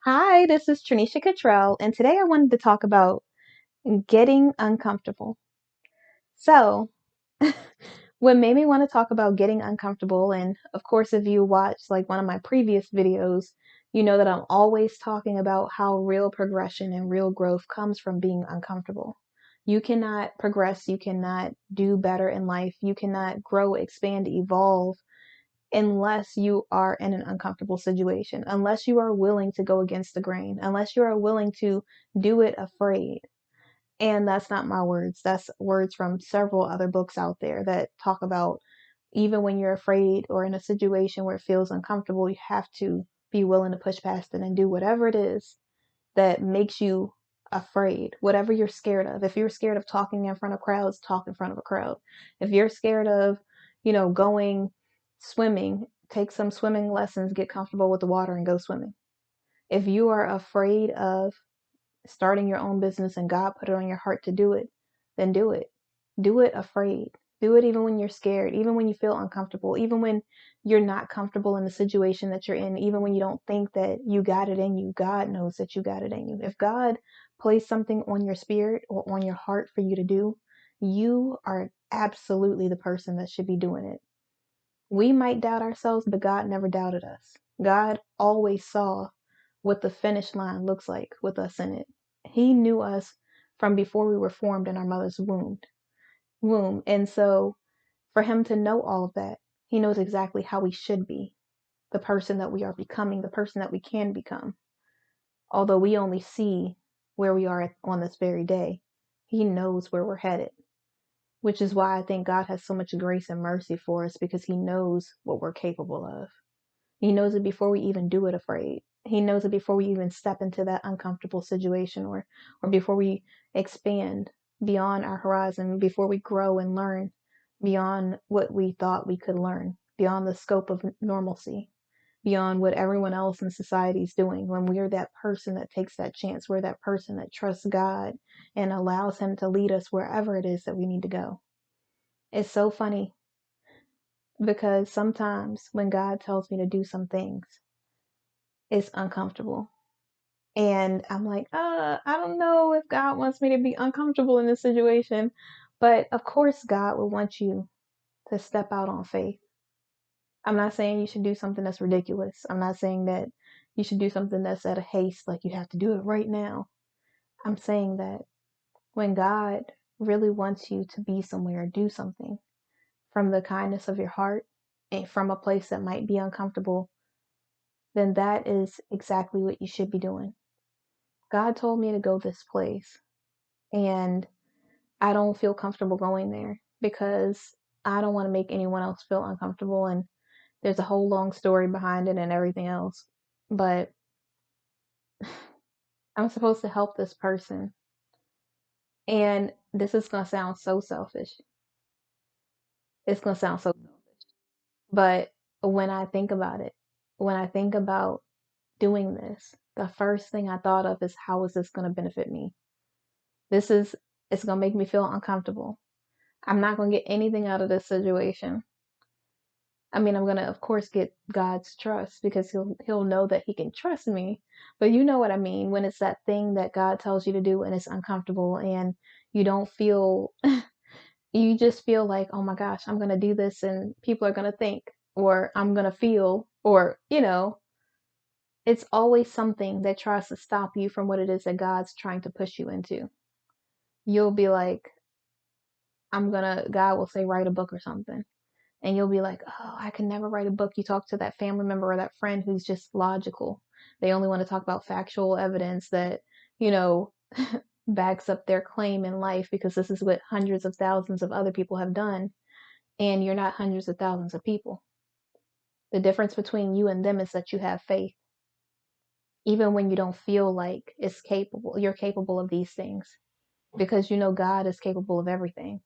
Hi, this is Trinesha Cottrell, and today I wanted to talk about getting uncomfortable. So, what made me want to talk about getting uncomfortable, and of course, if you watched like one of my previous videos, you know that I'm always talking about how real progression and real growth comes from being uncomfortable. You cannot progress, you cannot do better in life, you cannot grow, expand, evolve unless you are in an uncomfortable situation, unless you are willing to go against the grain, unless you are willing to do it afraid. And that's not my words. That's words from several other books out there that talk about even when you're afraid or in a situation where it feels uncomfortable, you have to be willing to push past it and do whatever it is that makes you afraid, whatever you're scared of. If you're scared of talking in front of crowds, talk in front of a crowd. If you're scared of, going swimming, take some swimming lessons, get comfortable with the water and go swimming. If you are afraid of starting your own business and God put it on your heart to do it, then do it. Do it afraid. Do it even when you're scared, even when you feel uncomfortable, even when you're not comfortable in the situation that you're in, even when you don't think that you got it in you. God knows that you got it in you. If God placed something on your spirit or on your heart for you to do, you are absolutely the person that should be doing it. We might doubt ourselves, but God never doubted us. God always saw what the finish line looks like with us in it. He knew us from before we were formed in our mother's womb. And so for him to know all of that, he knows exactly how we should be, the person that we are becoming, the person that we can become. Although we only see where we are on this very day, he knows where we're headed, which is why I think God has so much grace and mercy for us because he knows what we're capable of. He knows it before we even do it afraid. He knows it before we even step into that uncomfortable situation or before we expand beyond our horizon, before we grow and learn beyond what we thought we could learn, beyond the scope of normalcy, beyond what everyone else in society is doing. When we're that person that takes that chance, we're that person that trusts God and allows him to lead us wherever it is that we need to go. It's so funny because sometimes when God tells me to do some things, it's uncomfortable. And I'm like, I don't know if God wants me to be uncomfortable in this situation. But of course, God will want you to step out on faith. I'm not saying you should do something that's ridiculous. I'm not saying that you should do something that's at a haste, like you have to do it right now. I'm saying that when God really wants you to be somewhere or do something from the kindness of your heart and from a place that might be uncomfortable, then that is exactly what you should be doing. God told me to go this place, and I don't feel comfortable going there because I don't want to make anyone else feel uncomfortable. And there's a whole long story behind it and everything else. But I'm supposed to help this person. And this is going to sound so selfish. It's going to sound so selfish. But when I think about it, when I think about doing this, the first thing I thought of is how is this going to benefit me? This is, it's going to make me feel uncomfortable. I'm not going to get anything out of this situation. I mean, I'm going to of course get God's trust because he'll know that he can trust me. But you know what I mean when it's that thing that God tells you to do and it's uncomfortable and you don't feel you just feel like, "Oh my gosh, I'm going to do this and people are going to think or I'm going to feel or, it's always something that tries to stop you from what it is that God's trying to push you into. You'll be like, God will say, write a book or something. And you'll be like, oh, I can never write a book. You talk to that family member or that friend who's just logical. They only want to talk about factual evidence that, you know, backs up their claim in life because this is what hundreds of thousands of other people have done. And you're not hundreds of thousands of people. The difference between you and them is that you have faith. Even when you don't feel like you're capable of these things because you know God is capable of everything.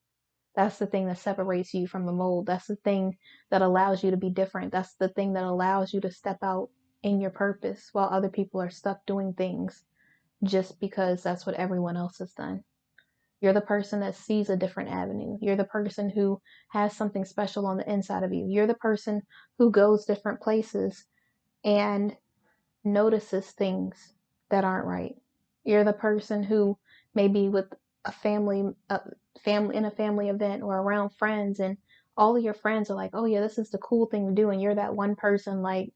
That's the thing that separates you from the mold. That's the thing that allows you to be different. That's the thing that allows you to step out in your purpose while other people are stuck doing things just because that's what everyone else has done. You're the person that sees a different avenue. You're the person who has something special on the inside of you. You're the person who goes different places and notices things that aren't right. You're the person who may be with a family in a family event or around friends, and all of your friends are like, "Oh yeah, this is the cool thing to do," and you're that one person like,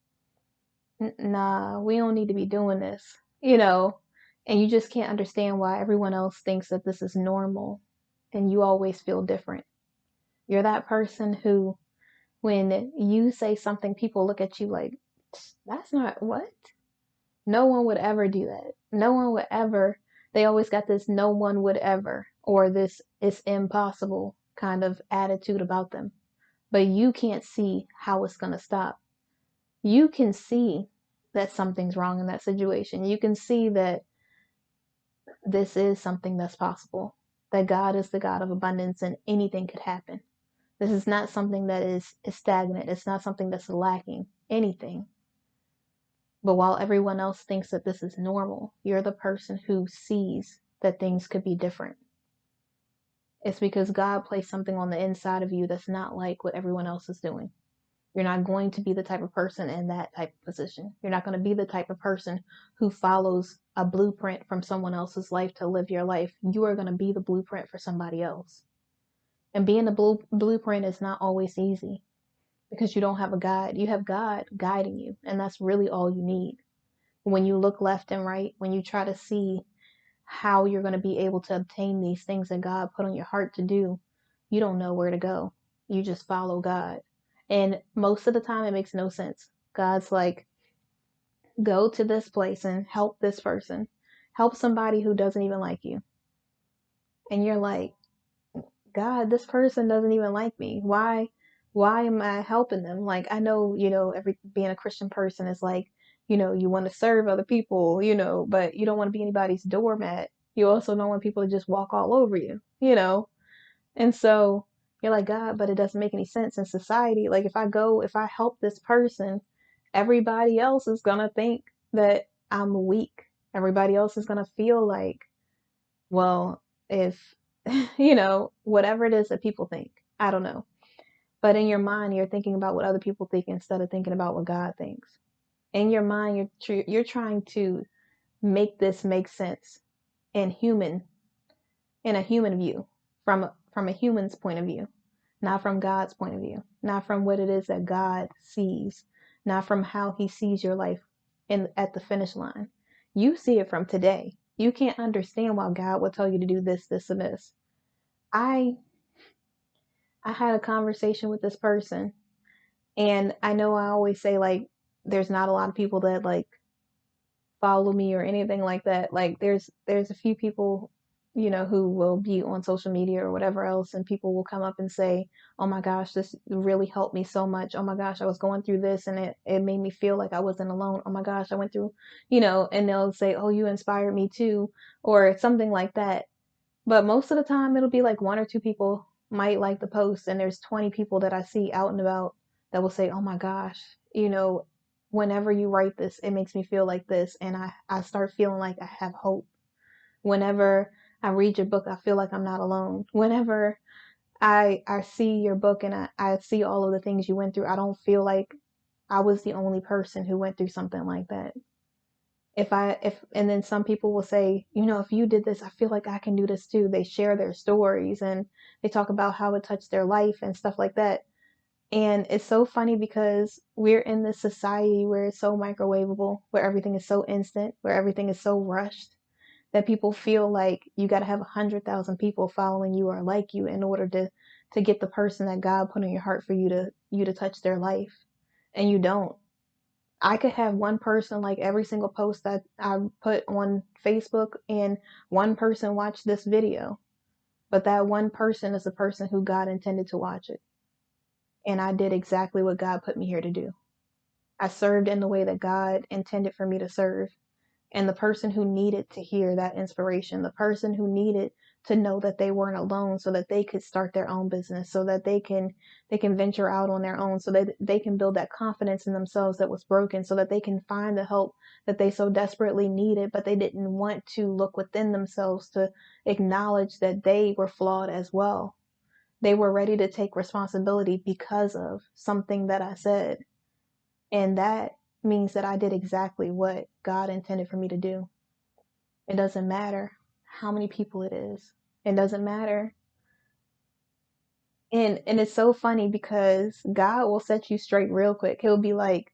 "Nah, we don't need to be doing this," and you just can't understand why everyone else thinks that this is normal, and you always feel different. You're that person who, when you say something, people look at you like, "That's not what." No one would ever do that. No one would ever. They always got this no one would ever or this it's impossible kind of attitude about them. But you can't see how it's going to stop. You can see that something's wrong in that situation. You can see that this is something that's possible. That God is the God of abundance and anything could happen. This is not something that is stagnant. It's not something that's lacking anything. But while everyone else thinks that this is normal, you're the person who sees that things could be different. It's because God placed something on the inside of you that's not like what everyone else is doing. You're not going to be the type of person in that type of position. You're not going to be the type of person who follows a blueprint from someone else's life to live your life. You are going to be the blueprint for somebody else. And being the blueprint is not always easy because you don't have a guide. You have God guiding you, and that's really all you need. When you look left and right, when you try to see how you're going to be able to obtain these things that God put on your heart to do, you don't know where to go. You just follow God. And most of the time, it makes no sense. God's like, go to this place and help this person, help somebody who doesn't even like you. And you're like, God, this person doesn't even like me. Why am I helping them? Like, I know, every being a Christian person is like, you want to serve other people, but you don't want to be anybody's doormat. You also don't want people to just walk all over you. And so you're like, God, but it doesn't make any sense in society. Like, if I help this person, everybody else is gonna think that I'm weak. Everybody else is gonna feel like, well, if, whatever it is that people think, I don't know. But in your mind, you're thinking about what other people think instead of thinking about what God thinks. In your mind, you're trying to make this make sense in in a human view, from a human's point of view, not from God's point of view, not from what it is that God sees, not from how He sees your life in at the finish line. You see it from today. You can't understand why God would tell you to do this, this, and this. I I had a conversation with this person, and I know I always say like there's not a lot of people that like follow me or anything like that. Like there's a few people, who will be on social media or whatever else, and people will come up and say, "Oh my gosh, this really helped me so much. Oh my gosh, I was going through this and it made me feel like I wasn't alone. Oh my gosh, I went through, and they'll say, "Oh, you inspired me too," or something like that. But most of the time, it'll be like one or two people might like the post, and there's 20 people that I see out and about that will say, "Oh my gosh, whenever you write this, it makes me feel like this." And I start feeling like I have hope. Whenever I read your book, I feel like I'm not alone. Whenever I see your book and I see all of the things you went through, I don't feel like I was the only person who went through something like that. And then some people will say, if you did this, I feel like I can do this too. They share their stories and they talk about how it touched their life and stuff like that. And it's so funny because we're in this society where it's so microwavable, where everything is so instant, where everything is so rushed that people feel like you got to have 100,000 people following you or like you in order to get the person that God put in your heart for you to touch their life. And you don't. I could have one person like every single post that I put on Facebook and one person watch this video, but that one person is the person who God intended to watch it. And I did exactly what God put me here to do. I served in the way that God intended for me to serve. And the person who needed to hear that inspiration, the person who needed to know that they weren't alone so that they could start their own business, so that they can venture out on their own, so that they can build that confidence in themselves that was broken, so that they can find the help that they so desperately needed, but they didn't want to look within themselves to acknowledge that they were flawed as well. They were ready to take responsibility because of something that I said. And means that I did exactly what God intended for me to do. It doesn't matter how many people it is. It doesn't matter. And it's so funny because God will set you straight real quick. He'll be like,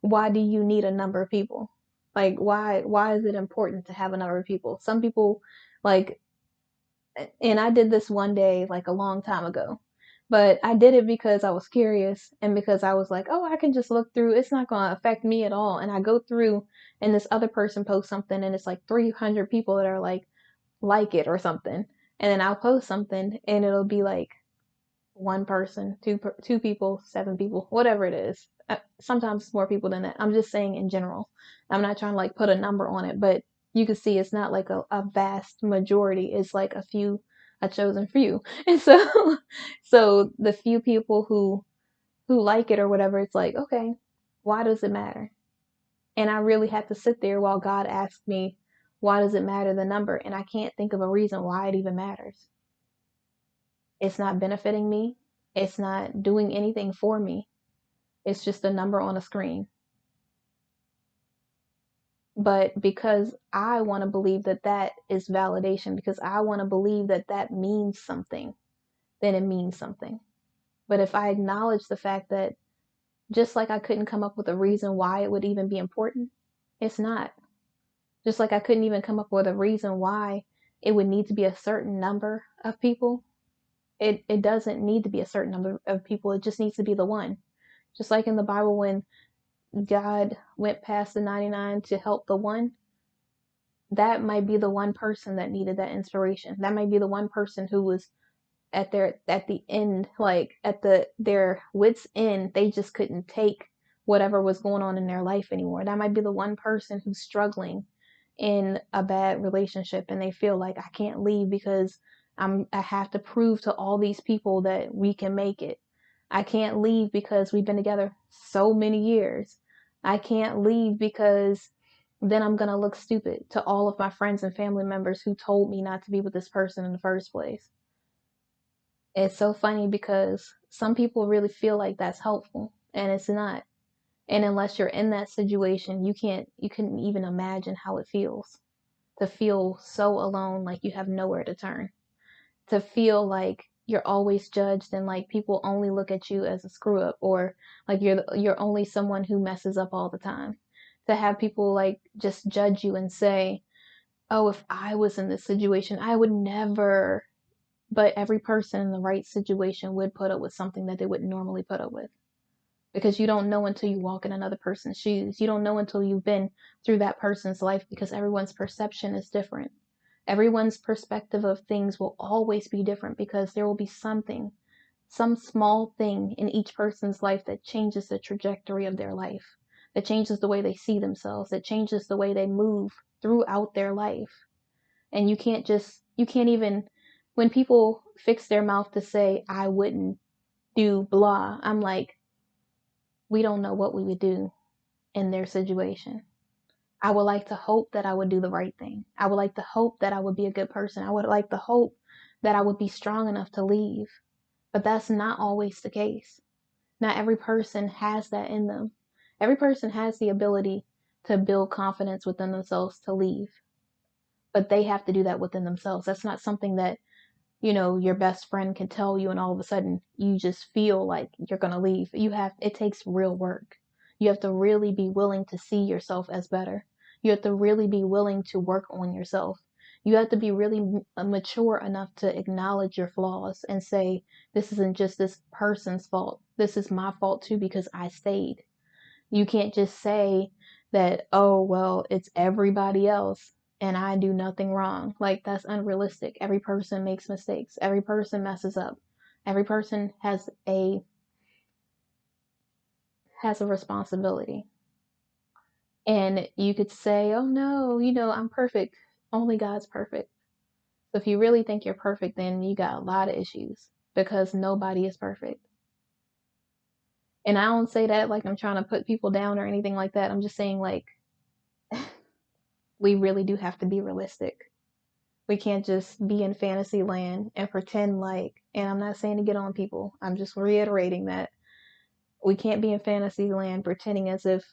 why do you need a number of people? Like why is it important to have a number of people? Some people like, and I did this one day like a long time ago. But I did it because I was curious and because I was like, oh, I can just look through. It's not going to affect me at all. And I go through and this other person posts something and it's like 300 people that are like it or something. And then I'll post something and it'll be like one person, two people, seven people, whatever it is. Sometimes more people than that. I'm just saying in general. I'm not trying to like put a number on it, but you can see it's not like a vast majority. It's like a few, a chosen few. And so, so the few people who like it or whatever, it's like, okay, why does it matter? And I really had to sit there while God asked me, why does it matter the number? And I can't think of a reason why it even matters. It's not benefiting me. It's not doing anything for me. It's just a number on a screen. But because I want to believe that that is validation, because I want to believe that that means something, then it means something. But if I acknowledge the fact that just like I couldn't come up with a reason why it would even be important, it's not. Just like I couldn't even come up with a reason why it would need to be a certain number of people, it doesn't need to be a certain number of people. It just needs to be the one. Just like in the Bible, when God went past the 99 to help the one, that might be the one person that needed that inspiration. That might be the one person who was at the end, like at their wits end, they just couldn't take whatever was going on in their life anymore. That might be the one person who's struggling in a bad relationship and they feel like I can't leave because I have to prove to all these people that we can make it. I can't leave because we've been together so many years. I can't leave because then I'm going to look stupid to all of my friends and family members who told me not to be with this person in the first place. It's so funny because some people really feel like that's helpful and it's not. And unless you're in that situation, you couldn't even imagine how it feels to feel so alone, like you have nowhere to turn, to feel like you're always judged and like people only look at you as a screw up or like you're only someone who messes up all the time. To have people like just judge you and say, "Oh, if I was in this situation, I would never." But every person in the right situation would put up with something that they wouldn't normally put up with. Because you don't know until you walk in another person's shoes. You don't know until you've been through that person's life because everyone's perception is different. Everyone's perspective of things will always be different because there will be something, some small thing in each person's life that changes the trajectory of their life, that changes the way they see themselves, that changes the way they move throughout their life. And you can't even, when people fix their mouth to say, I wouldn't do blah, I'm like, we don't know what we would do in their situation. I would like to hope that I would do the right thing. I would like to hope that I would be a good person. I would like to hope that I would be strong enough to leave. But that's not always the case. Not every person has that in them. Every person has the ability to build confidence within themselves to leave. But they have to do that within themselves. That's not something that your best friend can tell you and all of a sudden you just feel like you're going to leave. It takes real work. You have to really be willing to see yourself as better. You have to really be willing to work on yourself. You have to be really mature enough to acknowledge your flaws and say, this isn't just this person's fault. This is my fault too because I stayed. You can't just say that, oh, well, it's everybody else and I do nothing wrong. Like, that's unrealistic. Every person makes mistakes. Every person messes up. Every person has a responsibility. And you could say, oh no, I'm perfect. Only God's perfect. So if you really think you're perfect, then you got a lot of issues because nobody is perfect. And I don't say that like I'm trying to put people down or anything like that. I'm just saying like we really do have to be realistic. We can't just be in fantasy land and pretend like, and I'm not saying to get on people, I'm just reiterating that We can't be in fantasy land pretending as if,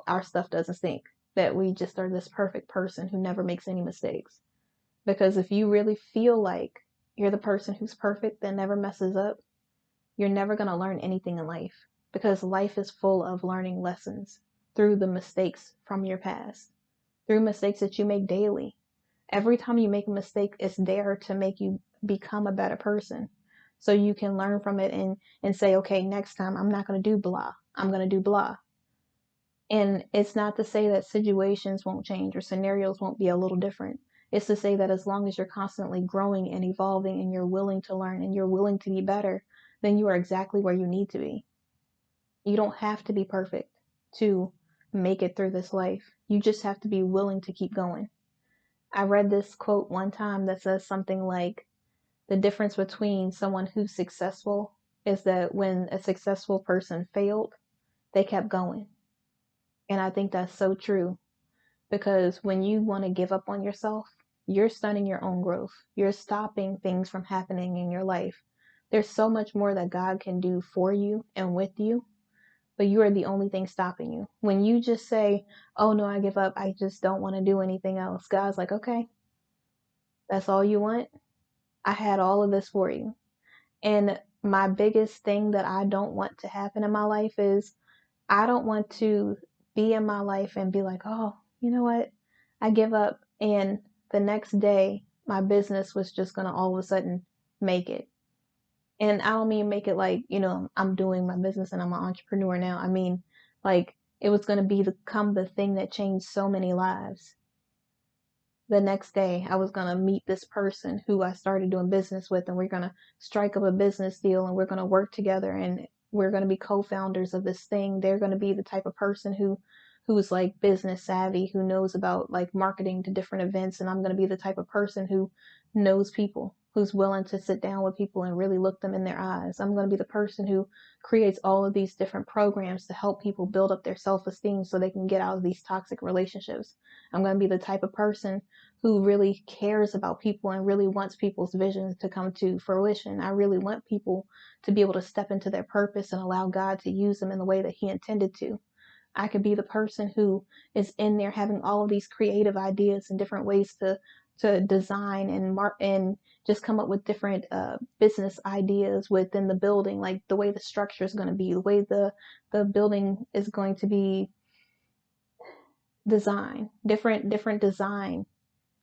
our stuff doesn't stink, that we just are this perfect person who never makes any mistakes. Because if you really feel like you're the person who's perfect that never messes up, you're never going to learn anything in life, because life is full of learning lessons through the mistakes from your past, through mistakes that you make daily. Every time you make a mistake, it's there to make you become a better person. So you can learn from it and say, okay, next time I'm not going to do blah. I'm going to do blah. And it's not to say that situations won't change or scenarios won't be a little different. It's to say that as long as you're constantly growing and evolving and you're willing to learn and you're willing to be better, then you are exactly where you need to be. You don't have to be perfect to make it through this life. You just have to be willing to keep going. I read this quote one time that says something like, the difference between someone who's successful is that when a successful person failed, they kept going. And I think that's so true, because when you want to give up on yourself, you're stunning your own growth. You're stopping things from happening in your life. There's so much more that God can do for you and with you, but you are the only thing stopping you. When you just say, oh no, I give up, I just don't want to do anything else, God's like, okay, that's all you want? I had all of this for you. And my biggest thing that I don't want to happen in my life is, I don't want to be in my life and be like, oh, you know what? I give up. And the next day, my business was just going to all of a sudden make it. And I don't mean make it like, I'm doing my business and I'm an entrepreneur now. I mean, like, it was going to become the thing that changed so many lives. The next day, I was going to meet this person who I started doing business with, and we're going to strike up a business deal, and we're going to work together, and we're going to be co-founders of this thing. They're going to be the type of person who's like business savvy, who knows about like marketing to different events, and I'm going to be the type of person who knows people, who's willing to sit down with people and really look them in their eyes. I'm going to be the person who creates all of these different programs to help people build up their self-esteem so they can get out of these toxic relationships. I'm going to be the type of person who really cares about people and really wants people's visions to come to fruition. I really want people to be able to step into their purpose and allow God to use them in the way that He intended to. I could be the person who is in there having all of these creative ideas and different ways to design and just come up with different business ideas within the building, like the way the structure is going to be, the way the building is going to be designed, different design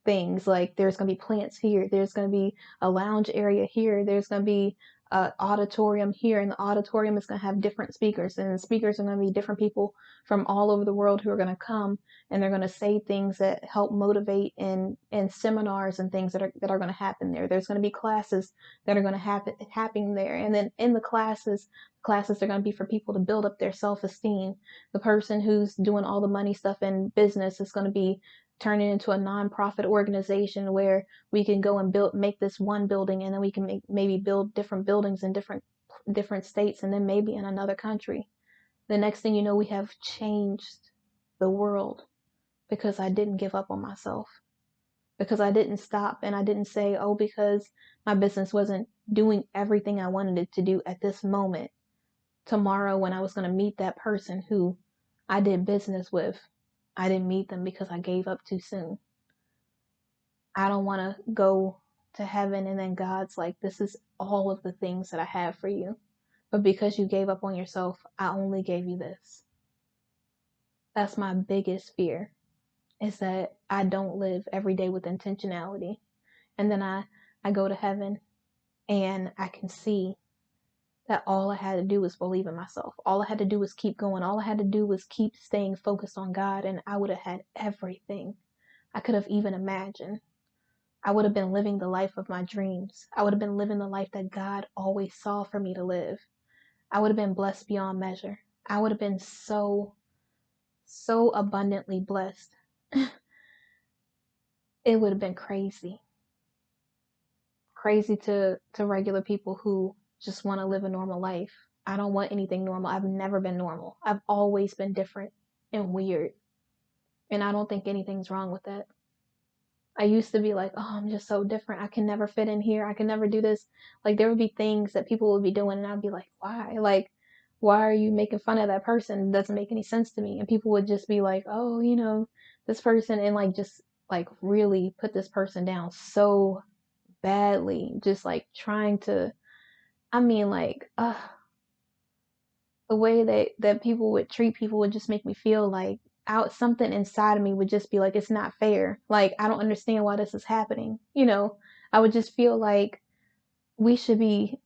things. Like there's going to be plants here, there's going to be a lounge area here, there's going to be an auditorium here, and the auditorium is going to have different speakers, and the speakers are going to be different people from all over the world who are going to come, and they're going to say things that help motivate, and seminars and things that are going to happen there. There's going to be classes that are going to happen there, and then in the classes are going to be for people to build up their self-esteem. The person who's doing all the money stuff in business is going to be turn it into a nonprofit organization where we can go and make this one building, and then we can maybe build different buildings in different states, and then maybe in another country. The next thing you know, we have changed the world, because I didn't give up on myself, because I didn't stop, and I didn't say, oh, because my business wasn't doing everything I wanted it to do at this moment, tomorrow when I was going to meet that person who I did business with, I didn't meet them because I gave up too soon. I don't want to go to heaven and then God's like, this is all of the things that I have for you, but because you gave up on yourself, I only gave you this. That's my biggest fear, is that I don't live every day with intentionality. And then I go to heaven and I can see that all I had to do was believe in myself. All I had to do was keep going. All I had to do was keep staying focused on God, and I would have had everything I could have even imagined. I would have been living the life of my dreams. I would have been living the life that God always saw for me to live. I would have been blessed beyond measure. I would have been so, so abundantly blessed. It would have been crazy. Crazy to regular people who just want to live a normal life. I don't want anything normal. I've never been normal. I've always been different and weird. And I don't think anything's wrong with that. I used to be like, oh, I'm just so different. I can never fit in here. I can never do this. Like there would be things that people would be doing, and I'd be like, why? Like, why are you making fun of that person? It doesn't make any sense to me. And people would just be like, oh, this person, and like just like really put this person down so badly, just like trying to, I mean, like, the way that people would treat people would just make me feel like out something inside of me would just be like, it's not fair. Like, I don't understand why this is happening. I would just feel like we should be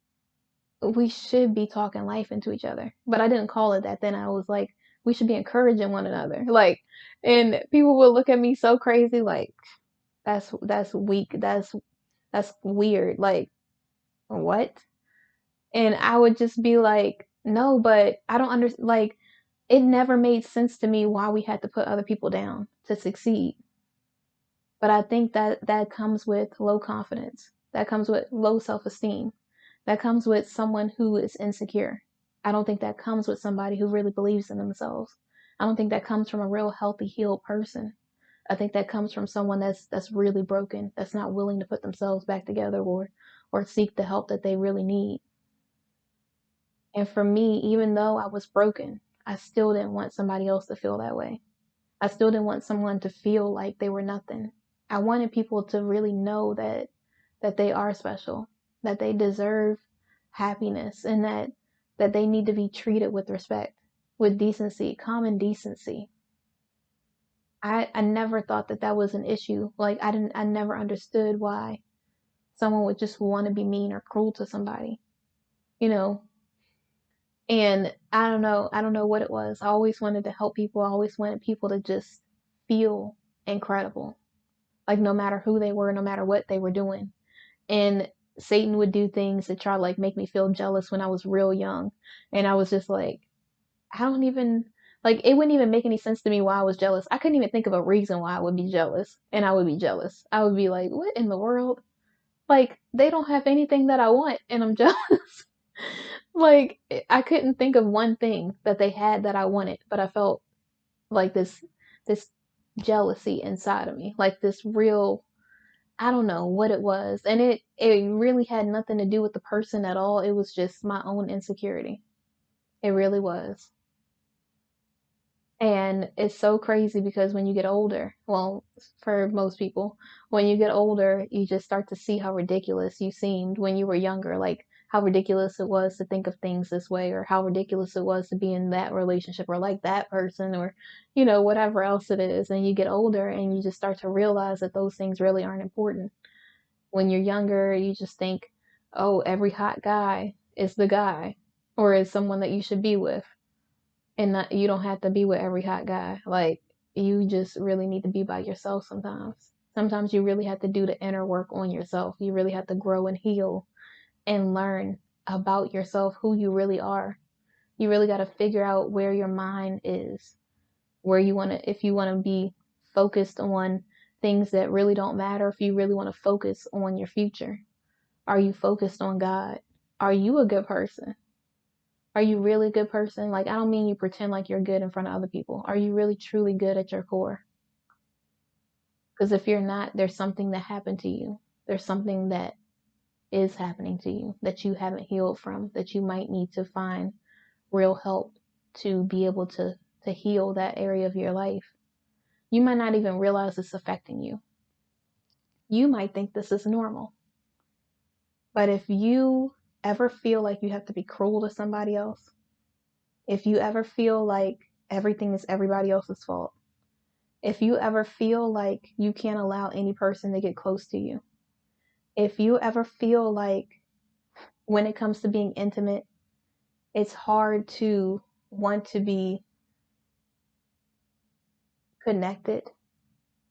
we should be talking life into each other. But I didn't call it that then. I was like, we should be encouraging one another. Like, and people would look at me so crazy, like, that's weak. That's weird. Like, what? And I would just be like, no, but I don't understand. Like, it never made sense to me why we had to put other people down to succeed. But I think that comes with low confidence. That comes with low self-esteem. That comes with someone who is insecure. I don't think that comes with somebody who really believes in themselves. I don't think that comes from a real healthy, healed person. I think that comes from someone that's really broken, that's not willing to put themselves back together or seek the help that they really need. And for me, even though I was broken, I still didn't want somebody else to feel that way. I still didn't want someone to feel like they were nothing. I wanted people to really know that they are special, that they deserve happiness, and that they need to be treated with respect, with decency, common decency. I never thought that was an issue. Like, I never understood why someone would just want to be mean or cruel to somebody, you know. And I don't know what it was. I always wanted to help people. I always wanted people to just feel incredible. Like, no matter who they were, no matter what they were doing. And Satan would do things to try to like make me feel jealous when I was real young. And I was just like, I don't even like, it wouldn't even make any sense to me why I was jealous. I couldn't even think of a reason why I would be jealous. And I would be jealous. I would be like, what in the world? Like, they don't have anything that I want and I'm jealous. Like, I couldn't think of one thing that they had that I wanted, but I felt like this jealousy inside of me, like this real, I don't know what it was. And it really had nothing to do with the person at all. It was just my own insecurity. It really was. And it's so crazy because when you get older, well, for most people, when you get older, you just start to see how ridiculous you seemed when you were younger. Like, how ridiculous it was to think of things this way, or how ridiculous it was to be in that relationship, or like that person, or, whatever else it is. And you get older and you just start to realize that those things really aren't important. When you're younger, you just think, oh, every hot guy is the guy, or is someone that you should be with. And not, you don't have to be with every hot guy. Like, you just really need to be by yourself sometimes. Sometimes you really have to do the inner work on yourself. You really have to grow and heal and learn about yourself, who you really are. You really got to figure out where your mind is, where you want to, if you want to be focused on things that really don't matter, if you really want to focus on your future. Are you focused on God? Are you a good person? Are you really a good person? Like, I don't mean you pretend like you're good in front of other people. Are you really truly good at your core? Because if you're not, there's something that happened to you. There's something that is happening to you that you haven't healed from, that you might need to find real help to be able to heal that area of your life. You might not even realize it's affecting you. You might think this is normal. But if you ever feel like you have to be cruel to somebody else, if you ever feel like everything is everybody else's fault, if you ever feel like you can't allow any person to get close to you, if you ever feel like when it comes to being intimate, it's hard to want to be connected,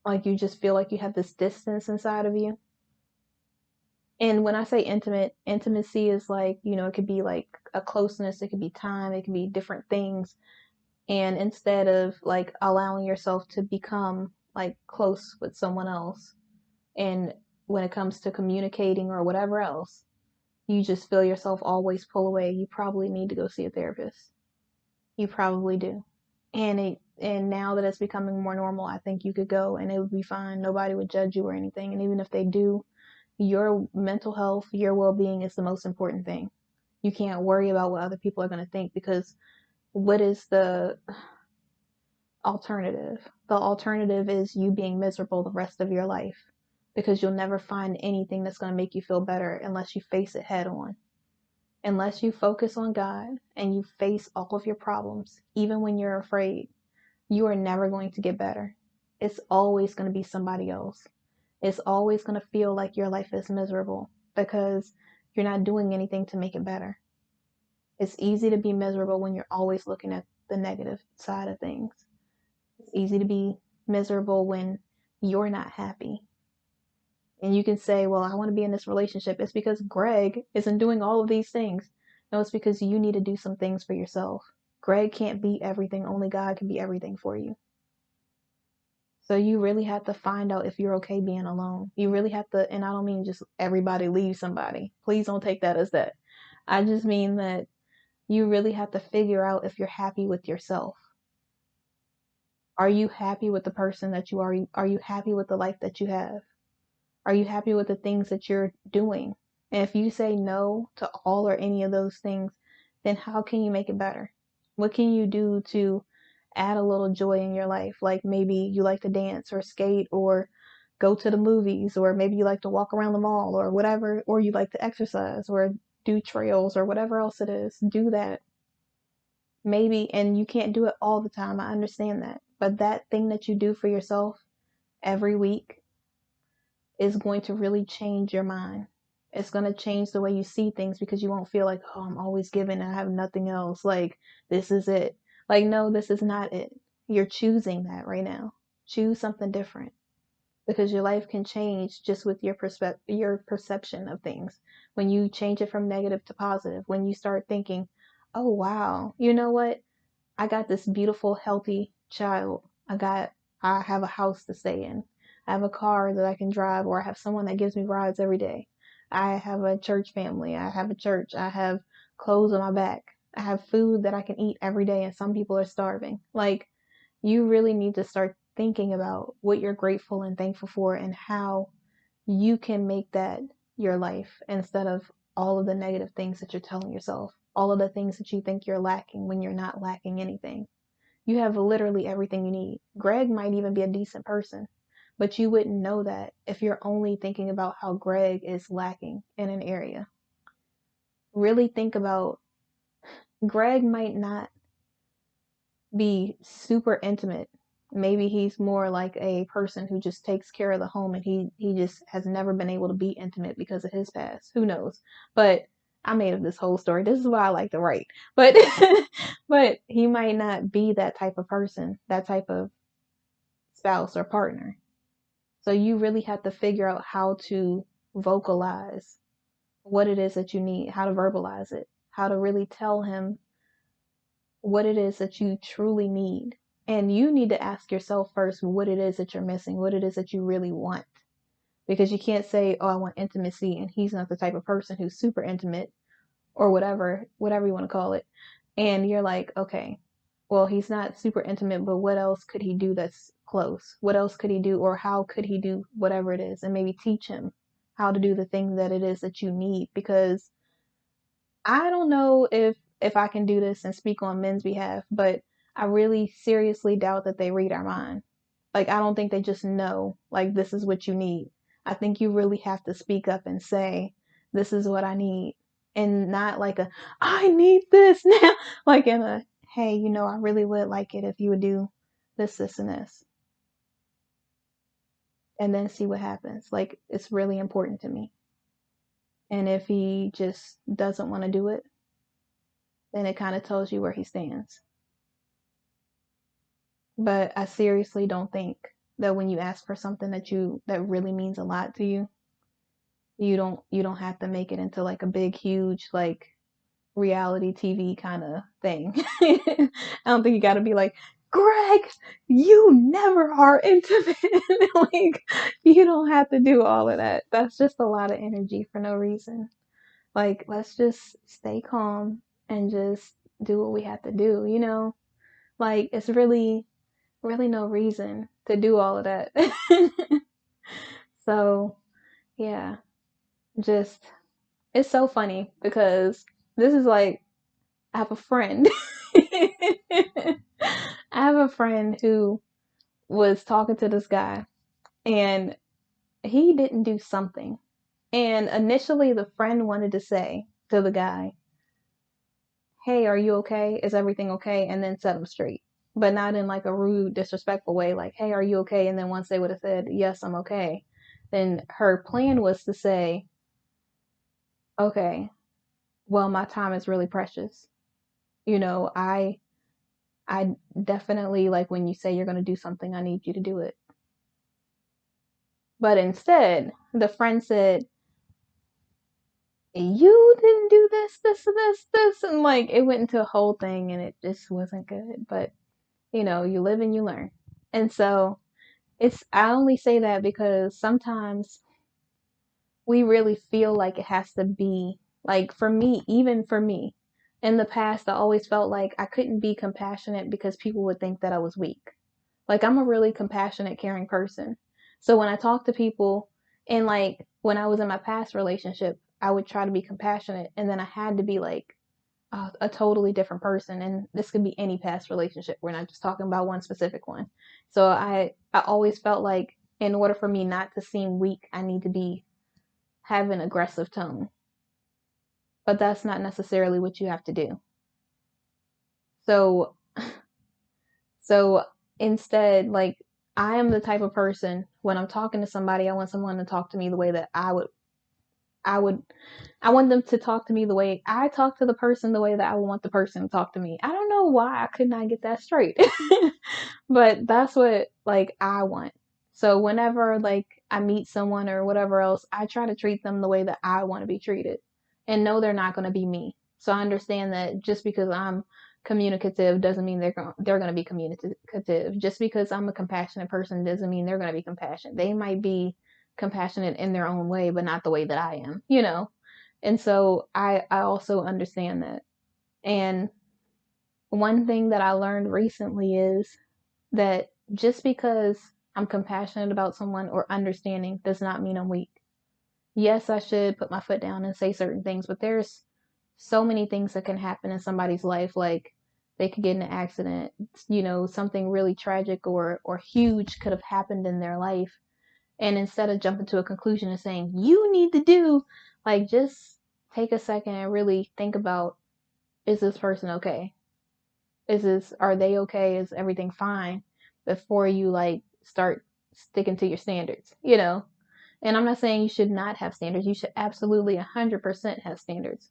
like you just feel like you have this distance inside of you. And when I say intimate, intimacy is like, it could be like a closeness, it could be time, it could be different things. And instead of like allowing yourself to become like close with someone else, and when it comes to communicating or whatever else, you just feel yourself always pull away, you probably need to go see a therapist. You probably do. And now that it's becoming more normal, I think you could go and it would be fine. Nobody would judge you or anything. And even if they do, your mental health, your well-being is the most important thing. You can't worry about what other people are going to think, because what is the alternative? The alternative is you being miserable the rest of your life, because you'll never find anything that's going to make you feel better unless you face it head on. Unless you focus on God and you face all of your problems, even when you're afraid, you are never going to get better. It's always going to be somebody else. It's always going to feel like your life is miserable because you're not doing anything to make it better. It's easy to be miserable when you're always looking at the negative side of things. It's easy to be miserable when you're not happy. And you can say, well, I want to be in this relationship. It's because Greg isn't doing all of these things. No, it's because you need to do some things for yourself. Greg can't be everything. Only God can be everything for you. So you really have to find out if you're okay being alone. You really have to, and I don't mean just everybody leave somebody. Please don't take that as that. I just mean that you really have to figure out if you're happy with yourself. Are you happy with the person that you are? Are you happy with the life that you have? Are you happy with the things that you're doing? And if you say no to all or any of those things, then how can you make it better? What can you do to add a little joy in your life? Like maybe you like to dance or skate or go to the movies, or maybe you like to walk around the mall or whatever, or you like to exercise or do trails or whatever else it is. Do that. Maybe, and you can't do it all the time. I understand that. But that thing that you do for yourself every week is going to really change your mind. It's going to change the way you see things, because you won't feel like, oh, I'm always giving and I have nothing else. Like, this is it. Like, no, this is not it. You're choosing that right now. Choose something different, because your life can change just with your perception of things. When you change it from negative to positive, when you start thinking, oh, wow, you know what? I got this beautiful, healthy child. I have a house to stay in. I have a car that I can drive, or I have someone that gives me rides every day. I have a church family. I have a church. I have clothes on my back. I have food that I can eat every day, and some people are starving. Like, you really need to start thinking about what you're grateful and thankful for, and how you can make that your life, instead of all of the negative things that you're telling yourself, all of the things that you think you're lacking when you're not lacking anything. You have literally everything you need. Greg might even be a decent person, but you wouldn't know that if you're only thinking about how Greg is lacking in an area. Really think about, Greg might not be super intimate. Maybe he's more like a person who just takes care of the home, and he just has never been able to be intimate because of his past. Who knows? But I made up this whole story. This is why I like to write. But but he might not be that type of person, that type of spouse or partner. So you really have to figure out how to vocalize what it is that you need, how to verbalize it, how to really tell him what it is that you truly need. And you need to ask yourself first what it is that you're missing, what it is that you really want. Because you can't say, oh, I want intimacy, and he's not the type of person who's super intimate, or whatever you want to call it. And you're like, okay, well, he's not super intimate, but what else could he do that's close? What else could he do, or how could he do whatever it is? And maybe teach him how to do the thing that it is that you need. Because I don't know if I can do this and speak on men's behalf, but I really seriously doubt that they read our mind. Like, I don't think they just know, like, this is what you need. I think you really have to speak up and say, this is what I need. And not like I need this now. Like in a, hey, I really would like it if you would do this, and this. And then see what happens. Like, it's really important to me. And if he just doesn't want to do it, then it kind of tells you where he stands. But I seriously don't think that when you ask for something that really means a lot to you, you don't have to make it into like a big huge like reality TV kind of thing. I don't think you got to be like, Greg, you never are intimate. Like, you don't have to do all of that. That's just a lot of energy for no reason. Like, let's just stay calm and just do what we have to do. Like, it's really no reason to do all of that. So, yeah, just, it's so funny because This is like, I have a friend. I have a friend who was talking to this guy and he didn't do something. And initially, the friend wanted to say to the guy, "Hey, are you okay? Is everything okay?" And then set him straight, but not in like a rude, disrespectful way, like, "Hey, are you okay?" And then once they would have said, "Yes, I'm okay," then her plan was to say, "Okay, well, my time is really precious. You know, I definitely like when you say you're going to do something, I need you to do it." But instead, the friend said, "You didn't do this," and like it went into a whole thing and it just wasn't good. But you live and you learn. And so I only say that because sometimes we really feel like it has to be like, for me, even for me, in the past, I always felt like I couldn't be compassionate because people would think that I was weak. Like, I'm a really compassionate, caring person. So when I talk to people, and like when I was in my past relationship, I would try to be compassionate, and then I had to be like a totally different person. And this could be any past relationship. We're not just talking about one specific one. So I always felt like in order for me not to seem weak, I need to be have an aggressive tone. But that's not necessarily what you have to do. So so instead, like, I am the type of person when I'm talking to somebody, I want someone to talk to me the way that I would I want them to talk to me the way I talk to the person, the way that I would want the person to talk to me. I don't know why I could not get that straight. But that's what like I want. So whenever like I meet someone or whatever else, I try to treat them the way that I want to be treated. And no, they're not going to be me. So I understand that just because I'm communicative doesn't mean they're going to be communicative. Just because I'm a compassionate person doesn't mean they're going to be compassionate. They might be compassionate in their own way, but not the way that I am. And so I also understand that. And one thing that I learned recently is that just because I'm compassionate about someone or understanding does not mean I'm weak. Yes, I should put my foot down and say certain things, but there's so many things that can happen in somebody's life. Like they could get in an accident, something really tragic or huge could have happened in their life. And instead of jumping to a conclusion and saying, you need to do, like, just take a second and really think about, is this person okay? Are they okay? Is everything fine? Before you like start sticking to your standards. And I'm not saying you should not have standards. You should absolutely 100% have standards.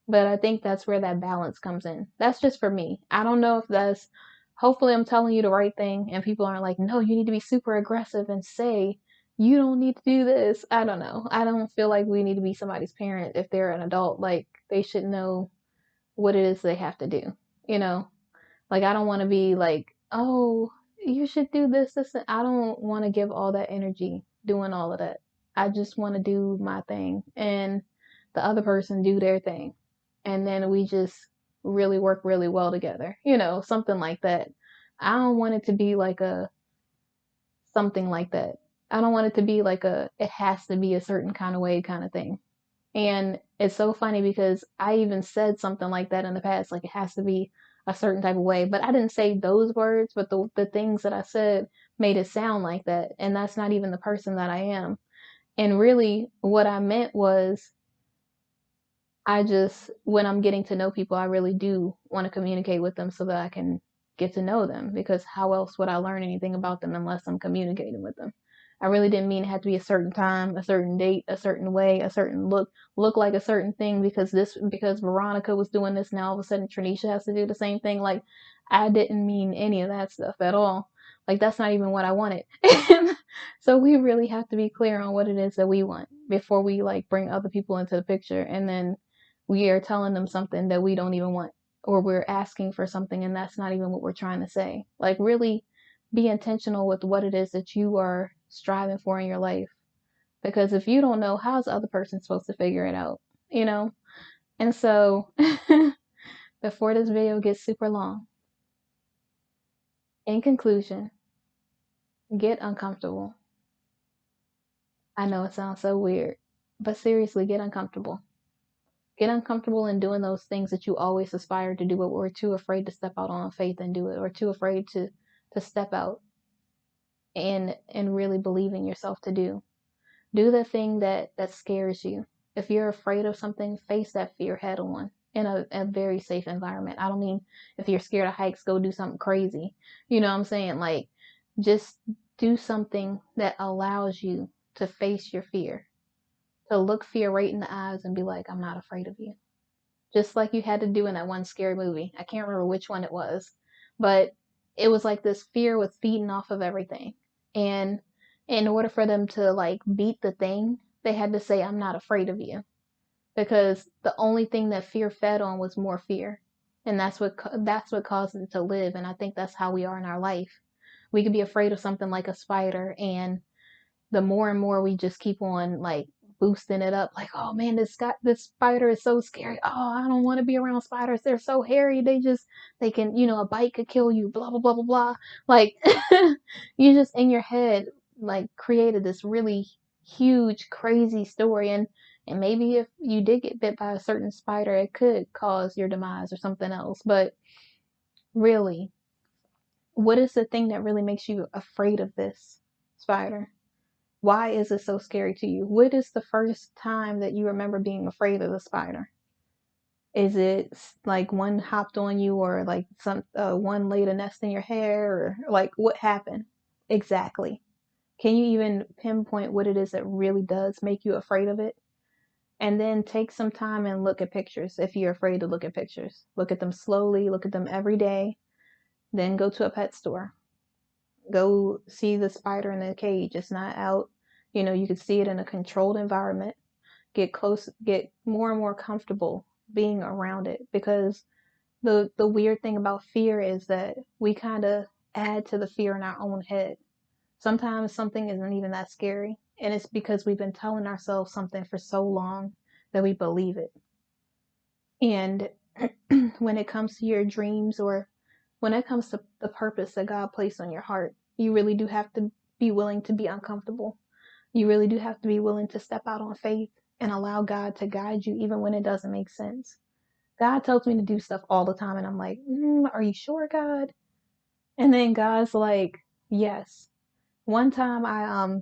But I think that's where that balance comes in. That's just for me. I don't know if hopefully I'm telling you the right thing and people aren't like, no, you need to be super aggressive and say, you don't need to do this. I don't know. I don't feel like we need to be somebody's parent if they're an adult. Like, they should know what it is they have to do, you know? Like, I don't want to be like, oh, you should do this. I don't want to give all that energy doing all of that. I just want to do my thing and the other person do their thing. And then we just really work really well together, something like that. I don't want it to be like something like that. I don't want it to be like it has to be a certain kind of way kind of thing. And it's so funny because I even said something like that in the past, like it has to be a certain type of way. But I didn't say those words, but the things that I said made it sound like that. And that's not even the person that I am. And really, what I meant was when I'm getting to know people, I really do want to communicate with them so that I can get to know them, because how else would I learn anything about them unless I'm communicating with them? I really didn't mean it had to be a certain time, a certain date, a certain way, a certain look like a certain thing because Veronica was doing this, now all of a sudden Trinesha has to do the same thing. Like, I didn't mean any of that stuff at all. Like, that's not even what I wanted. So we really have to be clear on what it is that we want before we like bring other people into the picture, and then we are telling them something that we don't even want, or we're asking for something and that's not even what we're trying to say. Like, really be intentional with what it is that you are striving for in your life, because if you don't know, how's the other person supposed to figure it out, you know? And so before this video gets super long, in conclusion, get uncomfortable. I know it sounds so weird, but seriously, get uncomfortable. Get uncomfortable in doing those things that you always aspire to do, but were too afraid to step out on faith and do it, or too afraid to step out and really believe in yourself to do. Do the thing that scares you. If you're afraid of something, face that fear head on in a very safe environment. I don't mean if you're scared of heights, go do something crazy. You know what I'm saying? Like, just do something that allows you to face your fear, to look fear right in the eyes and be like, I'm not afraid of you. Just like you had to do in that one scary movie. I can't remember which one it was, but it was like this fear was feeding off of everything. And in order for them to like beat the thing, they had to say, I'm not afraid of you. Because the only thing that fear fed on was more fear. And that's what caused it to live. And I think that's how we are in our life. We could be afraid of something like a spider, and the more and more we just keep on like boosting it up, like, oh man, this spider is so scary. Oh, I don't want to be around spiders. They're so hairy. They can, a bite could kill you, blah blah blah blah blah. Like you just in your head like created this really huge crazy story, and maybe if you did get bit by a certain spider, it could cause your demise or something else. But really, what is the thing that really makes you afraid of this spider? Why is it so scary to you? What is the first time that you remember being afraid of the spider? Is it like one hopped on you, or like one laid a nest in your hair, or like what happened exactly? Can you even pinpoint what it is that really does make you afraid of it? And then take some time and look at pictures. If you're afraid to look at pictures, look at them slowly, look at them every day. Then go to a pet store. Go see the spider in the cage. It's not out. You can see it in a controlled environment. Get close, get more and more comfortable being around it, because the weird thing about fear is that we kind of add to the fear in our own head. Sometimes something isn't even that scary, and it's because we've been telling ourselves something for so long that we believe it. And when it comes to your dreams, or when it comes to the purpose that God placed on your heart, you really do have to be willing to be uncomfortable. You really do have to be willing to step out on faith and allow God to guide you even when it doesn't make sense. God tells me to do stuff all the time, and I'm like, are you sure, God? And then God's like, yes. One time I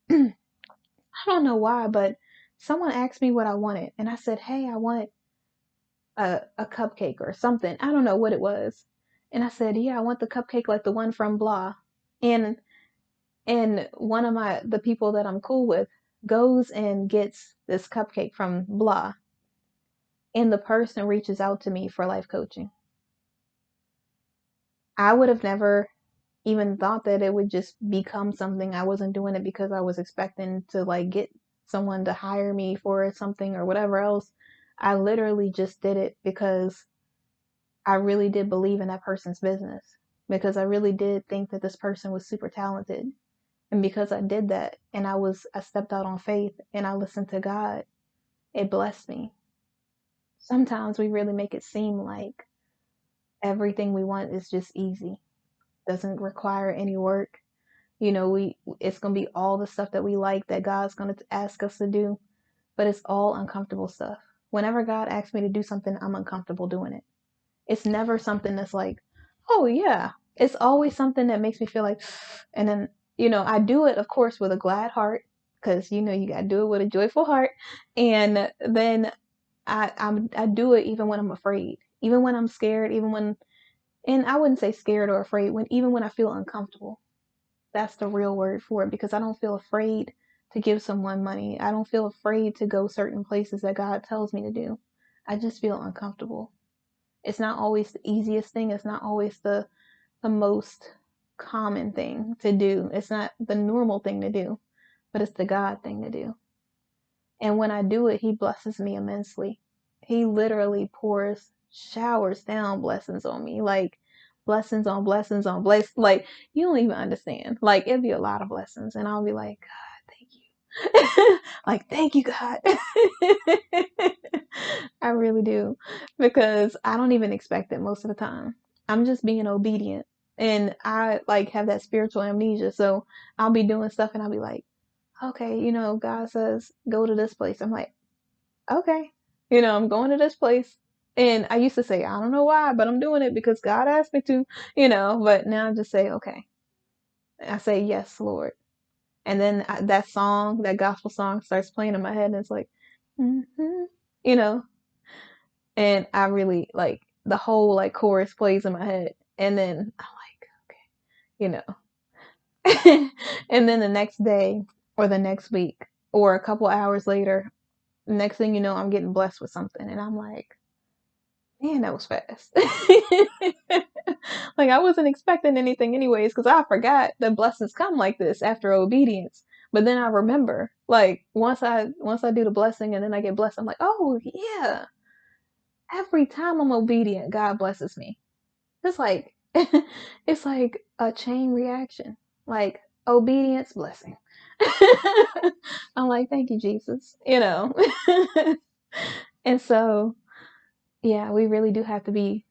don't know why, but someone asked me what I wanted, and I said, hey, I want a cupcake or something. I don't know what it was. And I said, yeah, I want the cupcake like the one from blah. And one of the people that I'm cool with goes and gets this cupcake from blah, and the person reaches out to me for life coaching. I would have never even thought that it would just become something. I wasn't doing it because I was expecting to like get someone to hire me for something or whatever else. I literally just did it because I really did believe in that person's business, because I really did think that this person was super talented. And because I did that, and I stepped out on faith and I listened to God, it blessed me. Sometimes we really make it seem like everything we want is just easy. Doesn't require any work. It's going to be all the stuff that we like that God's going to ask us to do, but it's all uncomfortable stuff. Whenever God asks me to do something, I'm uncomfortable doing it. It's never something that's like, oh yeah. It's always something that makes me feel like, and then, I do it, of course, with a glad heart, because, you got to do it with a joyful heart. And then I do it even when I'm afraid, even when I'm scared, and I wouldn't say scared or afraid, even when I feel uncomfortable. That's the real word for it, because I don't feel afraid to give someone money. I don't feel afraid to go certain places that God tells me to do. I just feel uncomfortable. It's not always the easiest thing. It's not always the most common thing to do. It's not the normal thing to do, but it's the God thing to do. And when I do it, He blesses me immensely. He literally showers down blessings on me, like blessings on blessings on blessings. Like, you don't even understand. Like, it'd be a lot of blessings, and I'll be like, God, thank you. Like, thank you, God. I really do, because I don't even expect it most of the time. I'm just being obedient, and I like have that spiritual amnesia. So I'll be doing stuff, and I'll be like, okay, God says go to this place. I'm like, okay. I'm going to this place. And I used to say, I don't know why, but I'm doing it because God asked me to, but now I just say, okay. I say, yes, Lord. And then that song, that gospel song starts playing in my head and it's like, mm-hmm, you know, and I really like the whole like chorus plays in my head. And then I'm like, you know, and then the next day or the next week or a couple hours later, next thing you know, I'm getting blessed with something. And I'm like, man, that was fast. Like I wasn't expecting anything anyways, because I forgot that blessings come like this after obedience. But then I remember, like once I do the blessing and then I get blessed, I'm like, oh yeah. Every time I'm obedient, God blesses me. It's like it's like a chain reaction. Like obedience, blessing. I'm like, thank you, Jesus. And so, yeah, we really do have to be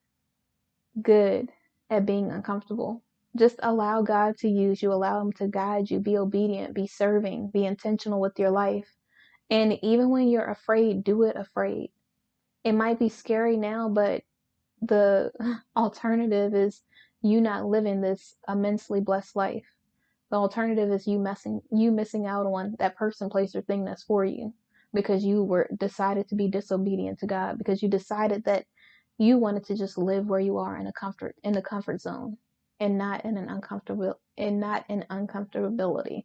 good at being uncomfortable. Just allow God to use you, allow Him to guide you, be obedient, be serving, be intentional with your life. And even when you're afraid, do it afraid. It might be scary now, but the alternative is you not living this immensely blessed life. The alternative is you missing out on that person, place, or thing that's for you because you were decided to be disobedient to God, because you decided that you wanted to just live where you are in the comfort zone and not in an uncomfortability.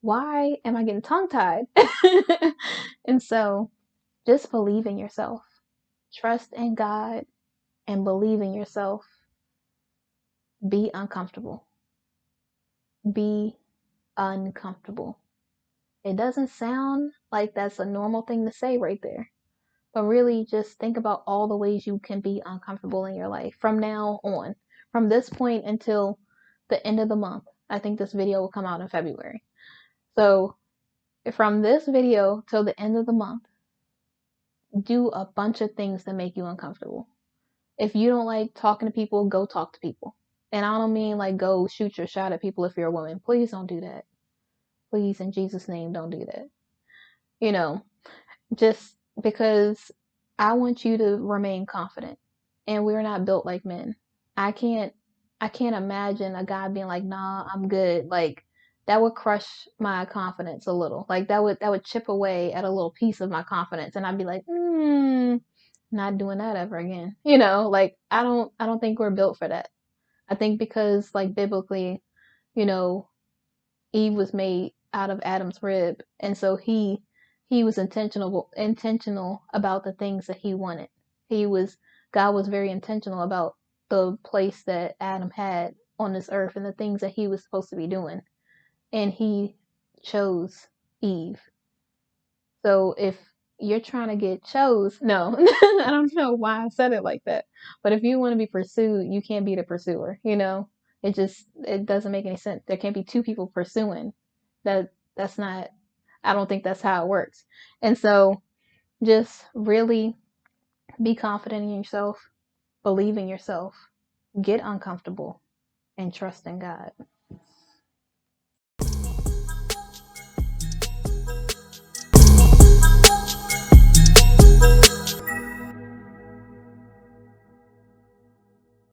Why am I getting tongue tied? And so just believe in yourself. Trust in God and believe in yourself. Be uncomfortable. Be uncomfortable. It doesn't sound like that's a normal thing to say right there. But really just think about all the ways you can be uncomfortable in your life from now on. From this point until the end of the month. I think this video will come out in February. So from this video till the end of the month, do a bunch of things that make you uncomfortable. If you don't like talking to people, go talk to people. And I don't mean like go shoot your shot at people if you're a woman. Please don't do that. Please, in Jesus' name, don't do that. You know, just because I want you to remain confident. And we're not built like men. I can't I can't imagine a guy being like, "Nah, I'm good." Like that would crush my confidence a little. Like that would chip away at a little piece of my confidence and I'd be like, not doing that ever again." Like I don't think we're built for that. I think because like biblically, you know, Eve was made out of Adam's rib, and so he was intentional about the things that he wanted. He was God was very intentional about the place that Adam had on this earth and the things that he was supposed to be doing, and he chose Eve. So if you're trying to get chose, no, I don't know why I said it like that, but if you want to be pursued, you can't be the pursuer. It doesn't make any sense. There can't be two people pursuing. That's not. I don't think that's how it works. And so just really be confident in yourself, believe in yourself, get uncomfortable, and trust in God.